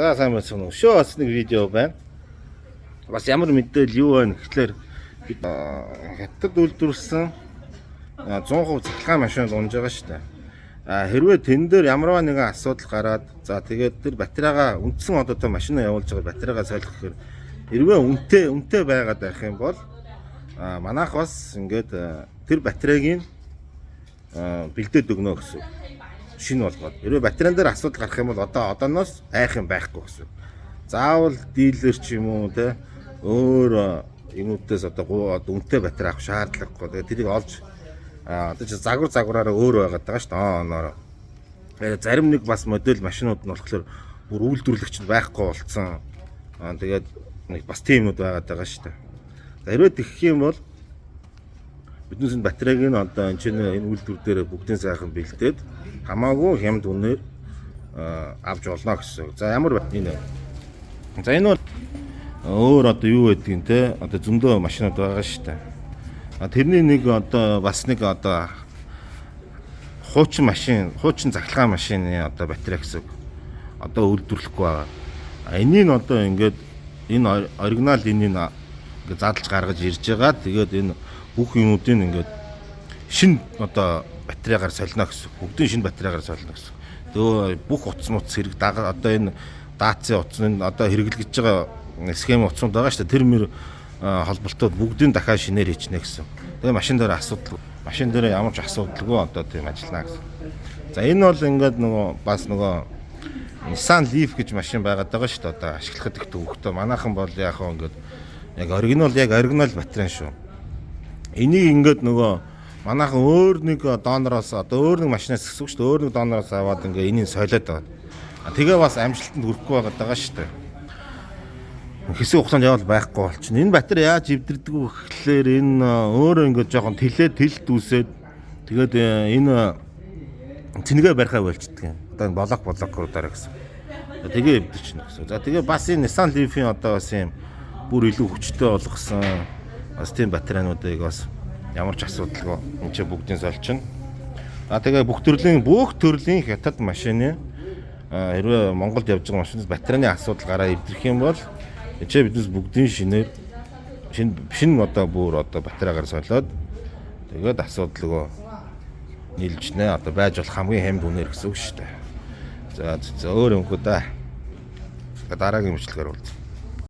За сайн байна уу? Шоо бас нэг видео байна. Бас ямар мэдээлэл юу байна гэхлээр бид хятад үйлдвэрлэсэн 100% цахилгаан машин унж байгаа шүү дээ. Хэрвээ тэн дээр ямарваа нэгэн асуудал гараад за тэгээд тэр батарейгаа үндсэн одоотой машинаа явуулж байгаа батарейгаа солих гэхээр хэрвээ үнэтэй байгаад байх юм бол манайх бас ингээд тэр батарейг бэлдээд өгнө гэсэн. Шинэ болгоод. Хэрвээ батарейн дээр асуудал гарах юм бол одооноос айх юм байхгүй гэсэн. Заавал дилер ч юм уу те өөр юмудаас одоо үнэтэй батарей авах шаардлагагүй. Тэгээд тэрийг олж одоо чи загвараараа өөр байгаад байгаа шүү дээ. Оноор. Зарим нэг бас модель машинууд нь болохоор бүр үйлдвэрлэгч байхгүй болцсон. Тэгээд нэг бас тиймнүүд байгаад байгаа шүү дээ. За хэрвээ тэгэх юм бол биднээс энэ батарейг нь одоо энэ үйлдвэр дээр бүгдийн сайхан бэлдээд хамаагүй хямд үнээр авч олно гэсэн. За ямар байна? За энэ бол өөр одоо юу байдгийг те одоо зөндөө машинууд байгаа шүү дээ. Тэрний нэг одоо бас нэг одоо хуучин цахилгаан машины одоо батарей гэсэн. Одоо үйлдвэрлэхгүй байгаа. Энийг одоо ингээд энэ оригинал энийг ингээд задлж гаргаж ирж байгаа. Тэгээд энэ бүх юмуудыг ингээд шинэ одоо батарейгаар солино гэсэн. Бүгдийн шинэ батарейгаар солино гэсэн. Тэгээ бүх утас муц хэрэг одоо энэ даацын утас нь одоо хэрэглэж байгаа схем утсууд байгаа шүү дээ. Тэр мөр холболтууд бүгдийг дахиад шинээр хийчихнэ гэсэн. Тэгээ машин дээр ямар ч асуудалгүй одоо тийм ажиллана гэсэн. За энэ бол ингээд нөгөө Nissan Leaf гэж машин байгаад байгаа шүү дээ. Одоо ашиглахад их төвөгтэй. Манайхан бол яг ингээд яг оригинал батарей шүү. Энийг ингээд манайхан өөр нэг донороос одоо өөр нэг машинаас гэсэн шүү дээ. Өөр нэг донороос аваад ингээд энийг солиод байгаа. Тэгээ бас амжилтанд хүрэхгүй байгаа шүү дээ. Хэсэг хугацаанд явал байхгүй болчихно. Энэ батарей яаж эвдэрдэг вэ гэхлээр энэ өөрөө ингээд жоохон тэлт үүсээд тэгээд энэ цэнэгээ барихаа болчдөг юм. Одоо блок-блокорудаараа гэсэн. Тэгээ эвдэрчнэ гэсэн. За тэгээ бас энэ Nissan Leaf-ийн одоо бас юм бүр илүү хүчтэй болгосон бас тийм батарейнуудыг бас ямар ч асуудалгүй энэ ч бүгдийн соличин. Тэгээ бүх төрлийн хятад машины хэрвээ Монголд явж байгаа машинаас батарейны асуудал гараа эвдэрх юм бол биднес бүгдийн шинэ одоо бүр одоо батарейгаар солиод тэгээд асуудалгүй нийлжнэ. Одоо байж болох хамгийн хямд үнээр гэсэн үг шүү дээ. За өөр юмхүү да. Дараагийн бичлэгээр уулзъя.